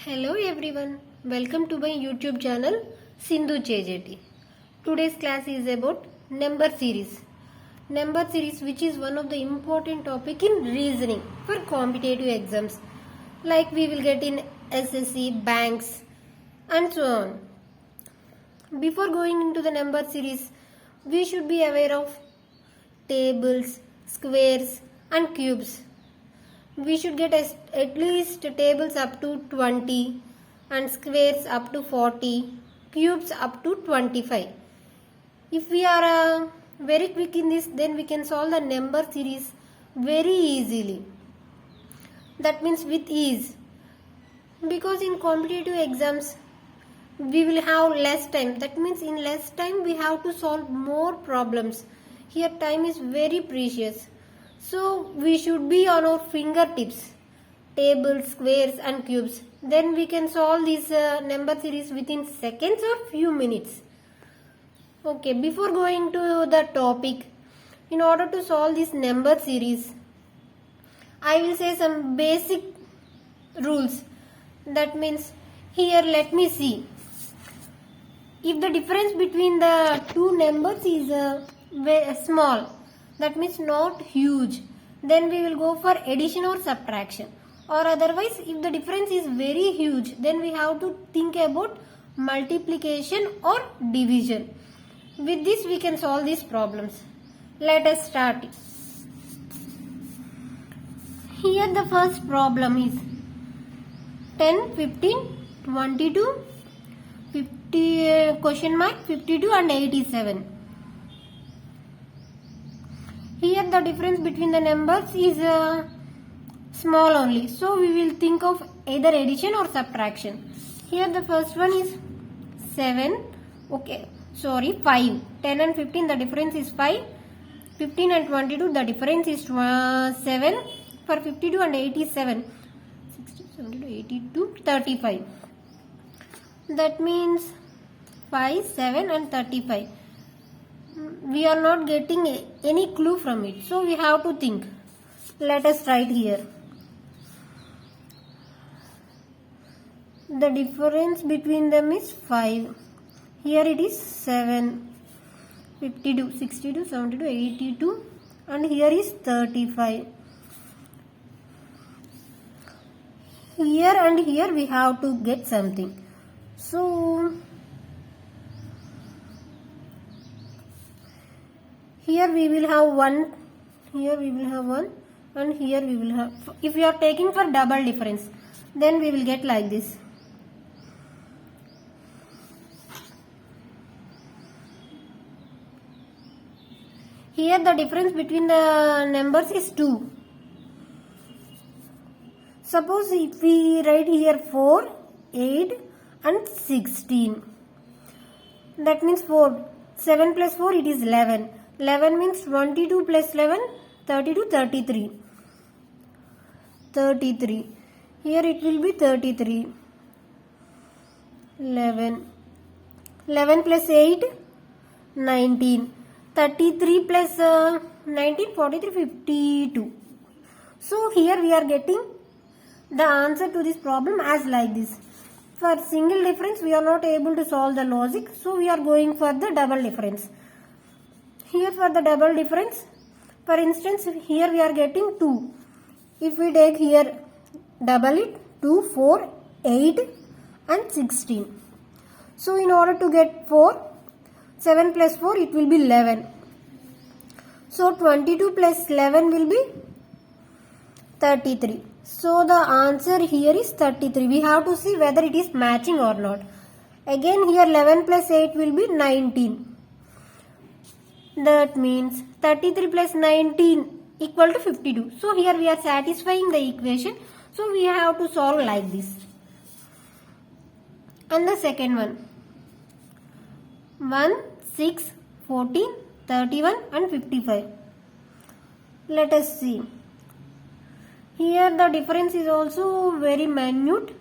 Hello everyone, welcome to my YouTube channel Sindhu JJT. Today's class is about number series. Number series, which is one of the important topic in reasoning for competitive exams, like we will get in SSC, banks and so on. Before going into the number series, we should be aware of tables, squares and cubes. We should get at least tables up to 20 and squares up to 40, cubes up to 25. If we are very quick in this, then we can solve the number series very easily. That means with ease. Because in competitive exams, we will have less time. That means in less time we have to solve more problems. Here time is very precious. So we should be on our fingertips, tables, squares and cubes. Then we can solve this number series within seconds or few minutes. Okay, before going to the topic, in order to solve this number series, I will say some basic rules. That means here let me see. If the difference between the two numbers is small, that means not huge, then we will go for addition or subtraction. Or otherwise, if the difference is very huge, then we have to think about multiplication or division. With this we can solve these problems. Let us start. Here the first problem is 10, 15, 22, 50, question mark 52 and 87. Here the difference between the numbers is small only. So we will think of either addition or subtraction. Here the first one is 7. Okay, sorry, 5. 10 and 15 the difference is 5. 15 and 22 the difference is 7. For 52 and 87, 60, 70, 82, 35. That means 5, 7 and 35. We are not getting any clue from it. So we have to think. Let us write here. The difference between them is 5. Here it is 7. 52, 62, 72, 82 and here is 35. Here and here we have to get something. So here we will have 1, here we will have 1 and here we will have, if we are taking for double difference, then we will get like this. Here the difference between the numbers is 2. Suppose if we write here 4, 8 and 16. That means 4. 7 plus 4 it is 11. 11 means 22 plus 11, 32, 33. 33. Here it will be 33. 11. 11 plus 8, 19. 33 plus 19, 43, 52. So here we are getting the answer to this problem as like this. For single difference we are not able to solve the logic. So we are going for the double difference. Here for the double difference, for instance, here we are getting 2. If we take here double it, 2, 4, 8 and 16. So in order to get 4, 7 plus 4 it will be 11. So 22 plus 11 will be 33. So the answer here is 33. We have to see whether it is matching or not. Again here 11 plus 8 will be 19. That means 33 plus 19 equal to 52. So here we are satisfying the equation. So we have to solve like this. And the second one. 1, 6, 14, 31 and 55. Let us see. Here the difference is also very minute.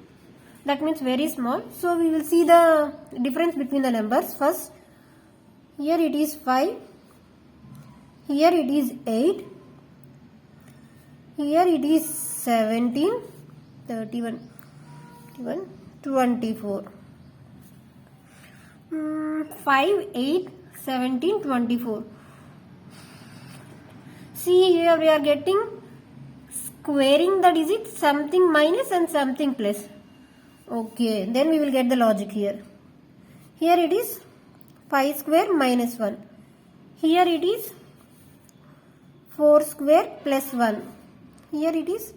That means very small. So we will see the difference between the numbers first. Here it is 5. Here it is 8. Here it is 17, 31. 21, 24. 5, 8, 17, 24. See here we are getting squaring the digits, something minus and something plus. Okay, then we will get the logic here. Here it is 5 square minus 1. Here it is 4 square plus 1. Here it is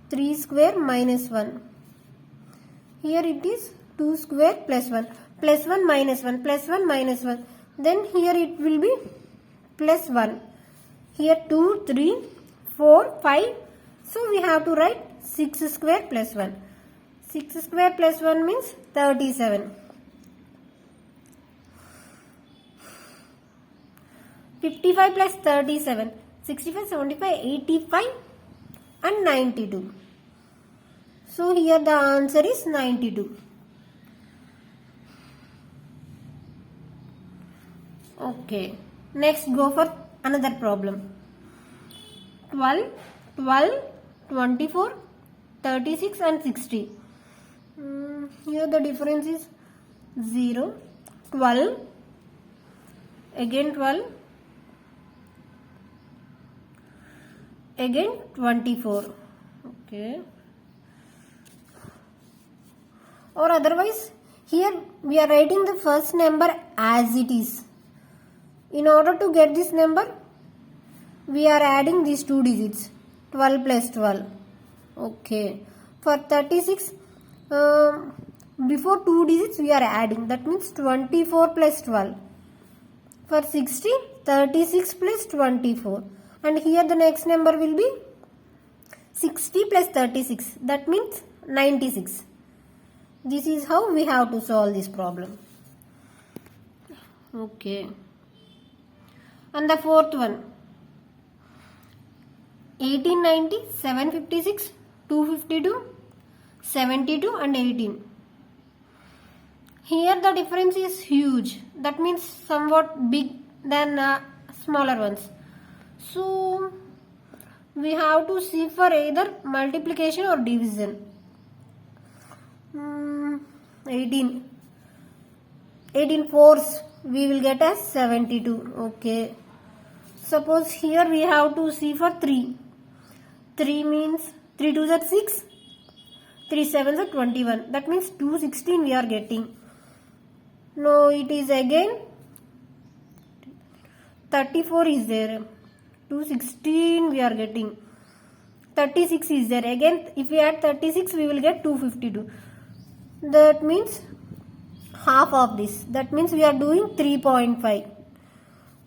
3 square minus 1. Here it is 2 square plus 1. Plus 1 minus 1. Plus 1 minus 1. Then here it will be plus 1. Here 2, 3, 4, 5. So we have to write 6 square plus 1. 6 square plus 1 means 37. 55 plus 37. 65, 75, 85 and 92. So here the answer is 92. Okay. Next go for another problem. 12, 12, 24, 36 and 60. Here the difference is 0, 12, again 12, again 24. Okay. Or otherwise here we are writing the first number as it is. In order to get this number we are adding these two digits, 12 plus 12. Okay. For 36 before two digits we are adding, that means 24 plus 12. For 60, 36 plus 24. And here the next number will be 60 plus 36. That means 96. This is how we have to solve this problem. Okay. And the fourth one. 1890, 756, 252, 72 and 18. Here the difference is huge. That means somewhat big than smaller ones. So we have to see for either multiplication or division. 18 fours we will get as 72. Okay. Suppose here we have to see for 3. 3 means 3 2s are 6. 3 7s are 21. That means 216 we are getting. No, it is again 34 is there. 216 we are getting. 36 is there. Again if we add 36 we will get 252. That means half of this. That means we are doing 3.5.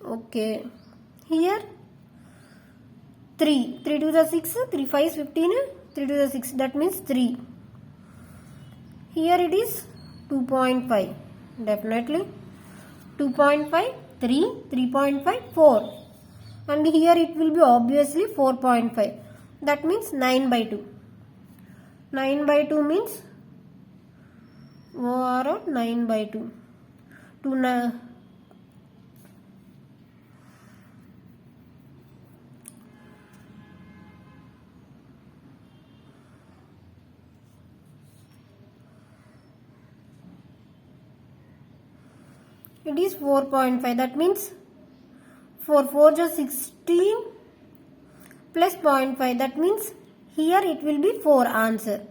Okay. Here 3. 3 2s are 6. 3 5 is 15. 3 2s are 6. That means 3. Here it is 2.5. Definitely 2.5, 3, 3.5, 4. And here it will be obviously 4.5. That means 9 by 2. 9 by 2 means or 9 by 2. 2 it is 4.5. That means 4 4 is 16 plus 0.5. That means here it will be 4 answer.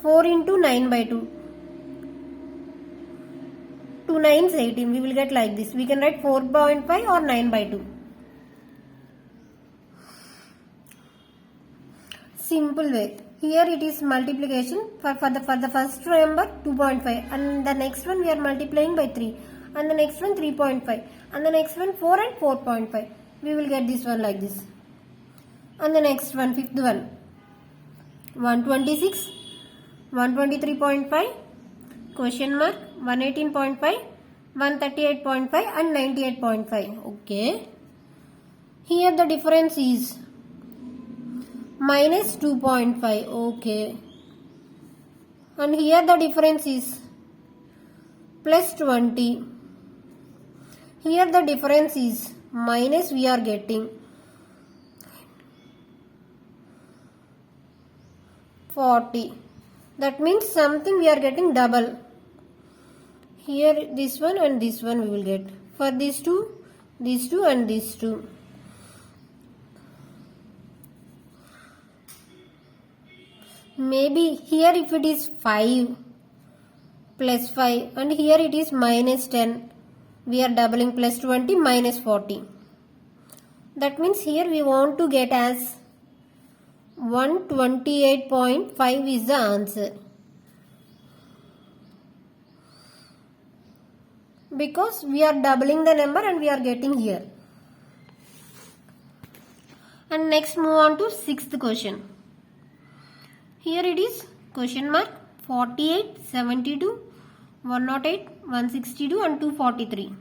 4 into 9 by 2. 2 9s 18. We will get like this. We can write 4.5 or 9 by 2. Simple way. Here it is multiplication. For the first number 2.5 and the next one we are multiplying by 3 and the next one 3.5 and the next one 4 and 4.5. We will get this one like this. And the next one, fifth one, 126, 123.5, question mark, 118.5, 138.5 and 98.5. Okay. Here the difference is minus 2.5. Okay. And here the difference is plus 20. Here the difference is minus we are getting. 40. That means something we are getting double. Here this one and this one we will get. For these two and these two. Maybe here if it is 5 plus 5 and here it is minus 10. We are doubling plus 20 minus 40. That means here we want to get as 128.5 is the answer. Because we are doubling the number and we are getting here. And next move on to sixth question. Here it is question mark 48, 72, 108, 162 and 243.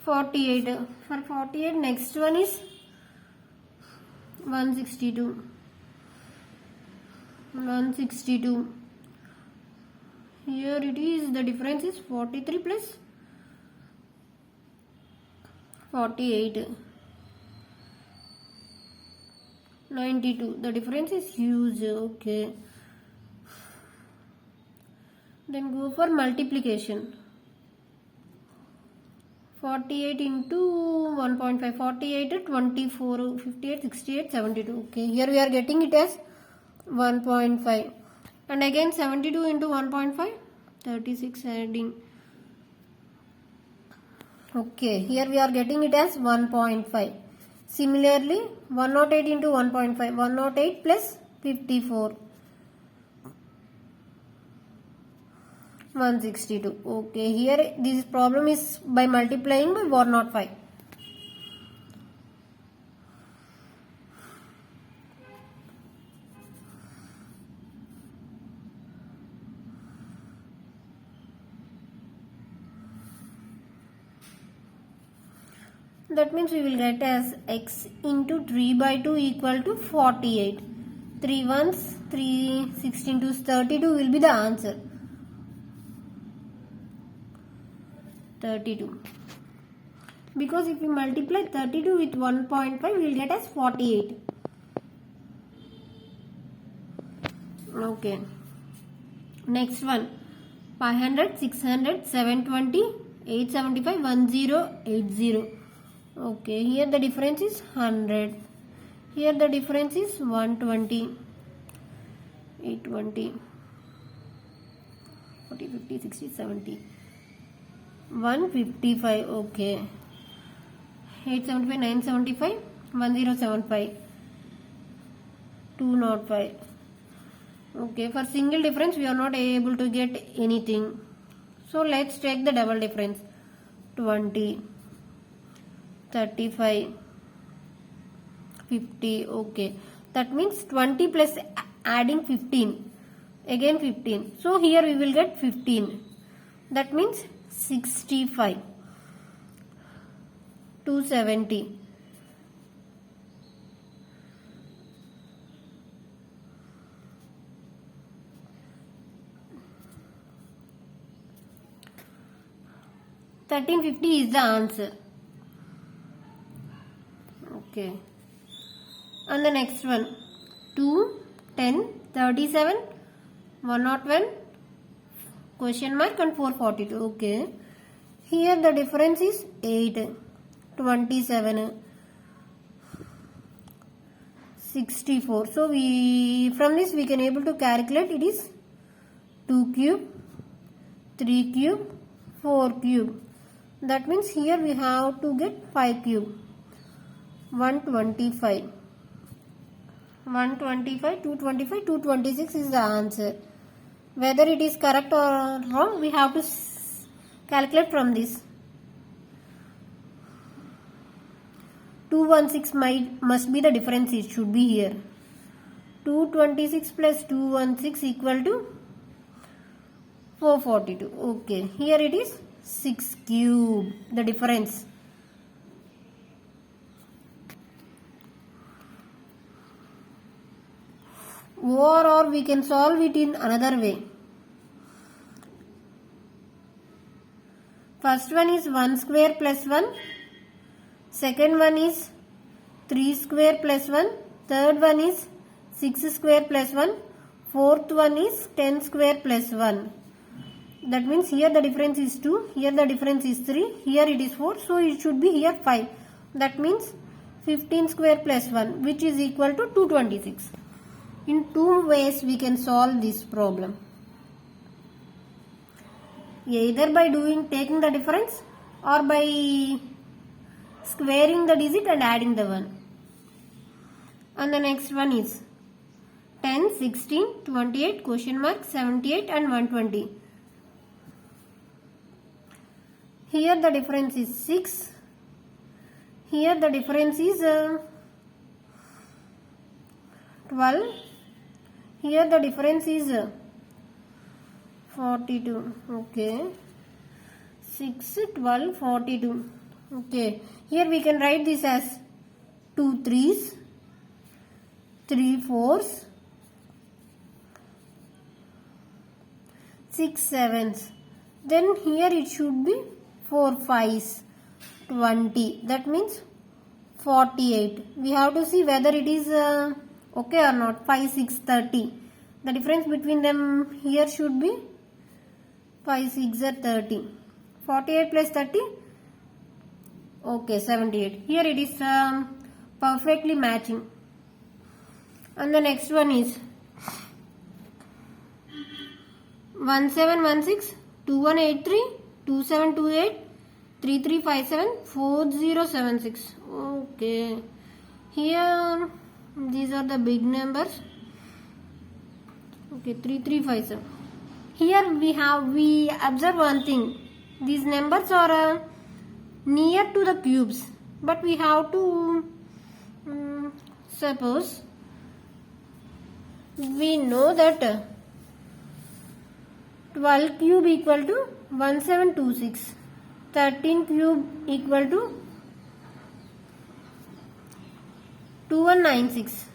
For 48 next one is 162. Here it is, the difference is 43 plus 48. 92. The difference is huge. Okay. Then go for multiplication. 48 into 1.5. 48, 24, 58, 68, 72. Okay. Here we are getting it as 1.5. And again 72 into 1.5. 36 adding. Okay. Here we are getting it as 1.5. Similarly, 108 into 1.5, 108 plus 54, 162. Okay, here this problem is by multiplying by 105. That means we will get as x into 3 by 2 equal to 48. 3 ones, 3, 16 2s, 32 will be the answer. 32. Because if we multiply 32 with 1.5, we will get as 48. Okay. Next one. 500, 600, 720, 875, 1080. Okay, here the difference is 100. Here the difference is 120, 820, 40, 50, 60, 70, 155. Okay, 875, 975, 1075, 205. Okay, for single difference we are not able to get anything. So let's take the double difference. 20. 35, 50. Okay, that means 20 plus adding 15, again 15. So here we will get 15. That means 65, 270. $1350 is the answer. Okay. And the next one, 2, 10, 37, 101, question mark and 442. Okay. Here the difference is 8, 27, 64. So from this we can able to calculate it is 2 cube, 3 cube, 4 cube. That means here we have to get 5 cube. 125, 225, 226 is the answer. Whether it is correct or wrong, we have to calculate from this. 216 must be the difference, it should be here. 226 plus 216 equal to 442. Okay, here it is 6 cube, the difference. Or we can solve it in another way. First one is 1 square plus 1. Second one is 3 square plus 1. Third one is 6 square plus 1. Fourth one is 10 square plus 1. That means here the difference is 2. Here the difference is 3. Here it is 4. So it should be here 5. That means 15 square plus 1, which is equal to 226. In two ways we can solve this problem. Either by taking the difference or by squaring the digit and adding the 1. And the next one is 10, 16, 28, question mark, 78 and 120. Here the difference is 6. Here the difference is 12. Here the difference is 42. Okay. 6, 12, 42. Okay. Here we can write this as 2 3s, 3 4s, 6 7s. Then here it should be 4 5s, 20. That means 48. We have to see whether it is okay or not. 5 6 30. The difference between them here should be 5 6 are 30. 48 plus 30. Okay, 78. Here it is perfectly matching. And the next one is 1716, 2183, 2728, 3357, 4076. Okay. Here these are the big numbers. Okay, 3357. Here we observe one thing. These numbers are near to the cubes, but we have to suppose we know that 12 cube equal to 1726, 13 cube equal to 2196,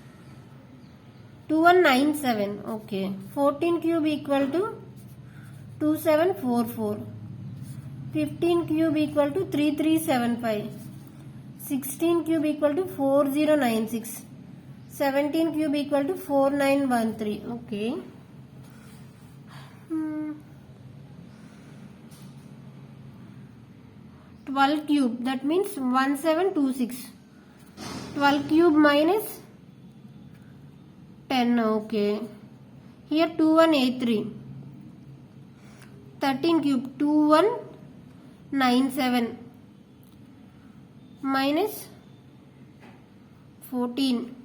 2197. Okay, 14 cube equal to 2744, 15 cube equal to 3375, 16 cube equal to 4096, 17 cube equal to 4913. Okay. 12 cube, that means 1726. 12 cube minus 10. Okay. Here 2183. 13 cube 2197 minus 14.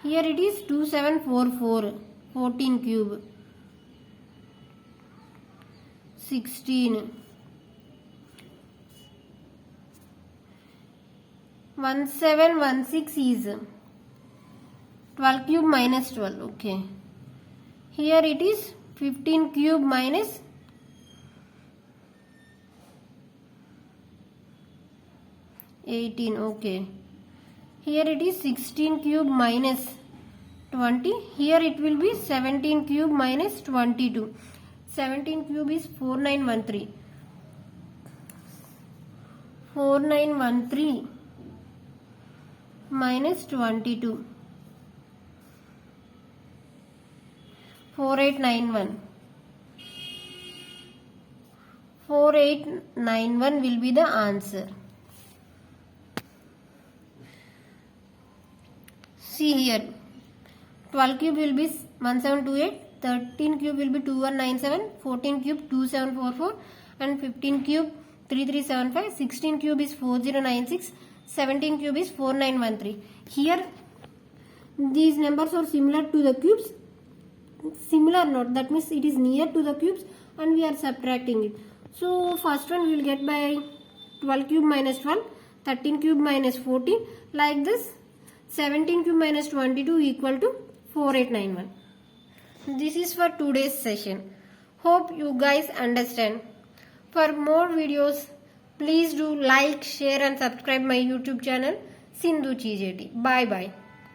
Here it is 2744. 14 cube 16. 1716 is 12 cube minus 12. Okay. Here it is 15 cube minus 18. Okay. Here it is 16 cube minus 20. Here it will be 17 cube minus 22. 17 cube is 4913. 4913 minus 22. 4891. 4891 will be the answer. See here, 12 cube will be 1728, 13 cube will be 2197, 14 cube 2744 and 15 cube 3375, 16 cube is 4096, 17 cube is 4913. Here these numbers are similar to the cubes. Similar not, that means it is near to the cubes and we are subtracting it. So first one we will get by 12 cube minus 12, 13 cube minus 14, like this. 17 cube minus 22 equal to 4891. This is for today's session. Hope you guys understand. For more videos, please do like, share and subscribe my YouTube channel Sindhu CJT. Bye bye.